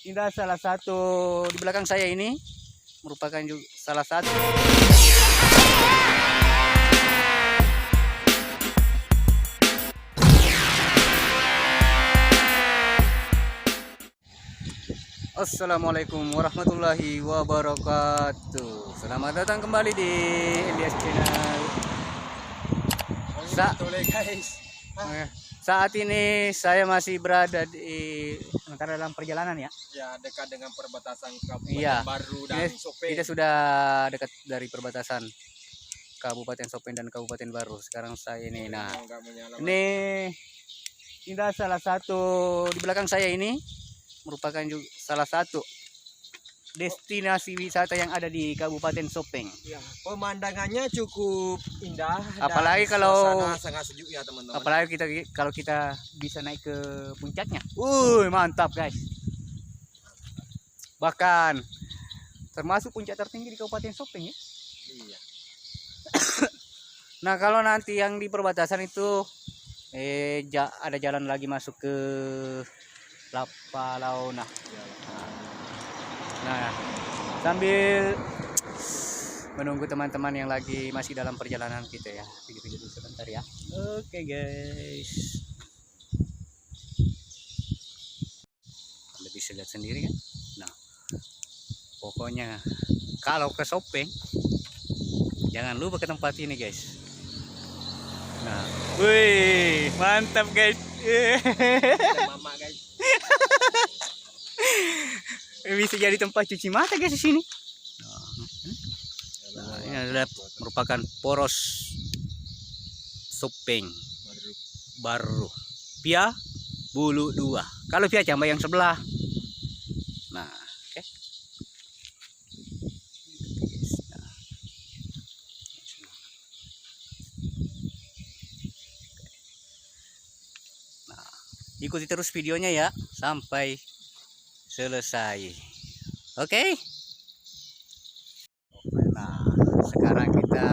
Ini salah satu di belakang saya ini merupakan juga salah satu. Assalamualaikum warahmatullahi wabarakatuh. Selamat datang kembali di Elias Channel. Saat ini saya masih berada di sementara dalam perjalanan ya. Ya, dekat dengan perbatasan Kabupaten Iya. Baru dan Sopeng. Kita sudah dekat dari perbatasan Kabupaten Sopeng dan Kabupaten Baru. Sekarang saya ini, nah ini salah satu di belakang saya ini merupakan juga salah satu destinasi wisata yang ada di Kabupaten Sopeng. Ya, pemandangannya cukup indah. Apalagi dan kalau sangat sejuk ya teman-teman. apalagi kalau kita bisa naik ke puncaknya. Mantap guys. Bahkan termasuk puncak tertinggi di Kabupaten Sopeng ya. Iya. Nah, kalau nanti yang di perbatasan itu ada jalan lagi masuk ke Lapalauna. Nah, sambil menunggu teman-teman yang lagi masih dalam perjalanan kita ya, video-video dulu sebentar ya. Oke guys, Anda bisa lihat sendiri kan. Nah, pokoknya kalau ke Sopeng jangan lupa ke tempat ini guys. Nah, wih, mantap guys. Mama guys. Bisa jadi tempat cuci mata guys di sini. Nah, ini adalah merupakan poros Sopeng Baru. Pia Bulu 2. Kalau Pia Camba yang sebelah. Nah, oke. Nah, ikuti terus videonya ya sampai selesai. Oke. Nah, sekarang kita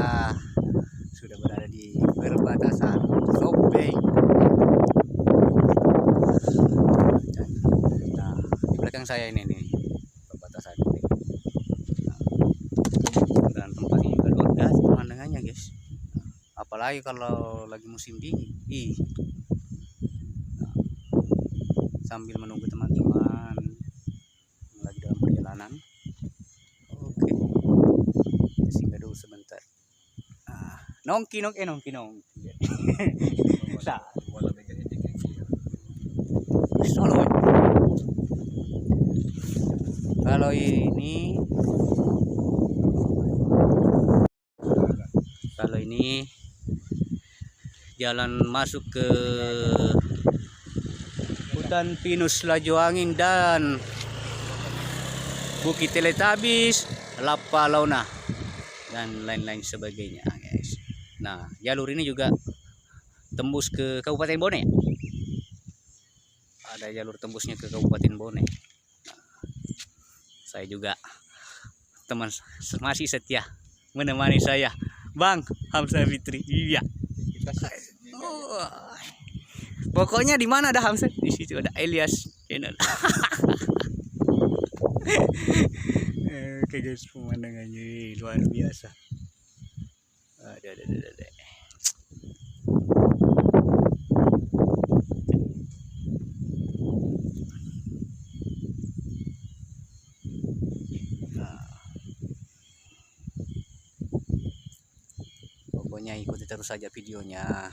sudah berada di perbatasan Sopeng. Nah, di belakang saya ini nih perbatasan ini. Nah, dan tempat ini juga luar biasa pemandangannya guys. Apalagi kalau lagi musim dingin. Nah, sambil menunggu teman-teman lagi dalam perjalanan. Oke, kita singgah dulu sebentar. Nongki. Kalau ini jalan masuk ke hutan pinus laju angin dan Bukit Teletabis, Lapalauna dan lain-lain sebagainya guys. Nah, jalur ini juga tembus ke Kabupaten Bone. Ada jalur tembusnya ke Kabupaten Bone. Nah, saya juga teman masih setia menemani saya, Bang Hamzah Fitri. Iya. Pokoknya di mana ada Hamzah, di situ ada Elias Channel. Oke guys, pemandangannya luar biasa. Ada. Nah, pokoknya ikuti terus saja videonya.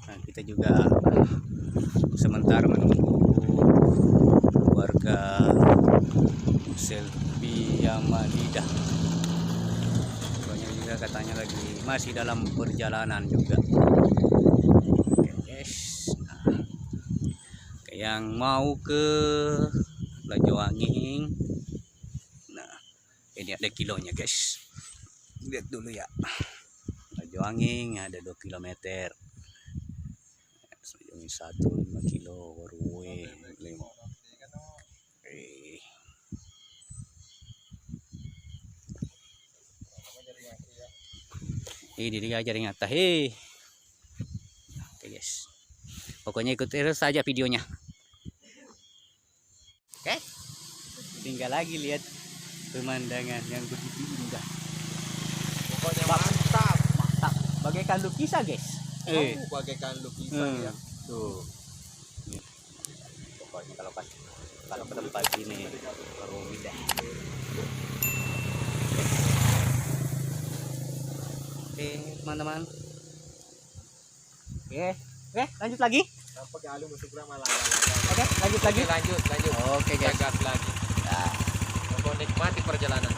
Nah, kita juga sementara menunggu warga Selvi Yamalidah. Pokoknya juga katanya lagi masih dalam perjalanan juga. Oke guys. Nah, yang mau ke Lajoanging, nah ini ada kilonya guys, lihat dulu ya. Lajoanging ada 2 km, 1 5 kilo Warwe 5. Ini dia jaring atas. Pokoknya ikut terus saja videonya. Oke. Tinggal lagi lihat pemandangan yang begitu indah. Pokoknya mantap. Mantap. Bagaikan lukisan, guys. Bagaikan lukisan ya. Tuh. Nih. Pokoknya kalau ke tempat ini baru indah. Oke, teman-teman. Oke, lanjut lagi. Apa galu musik ramah lagi. Oke, lanjut lagi. Lanjut. Oke, guys. Gas lagi. Nah. Pokoknya nikmati perjalanan.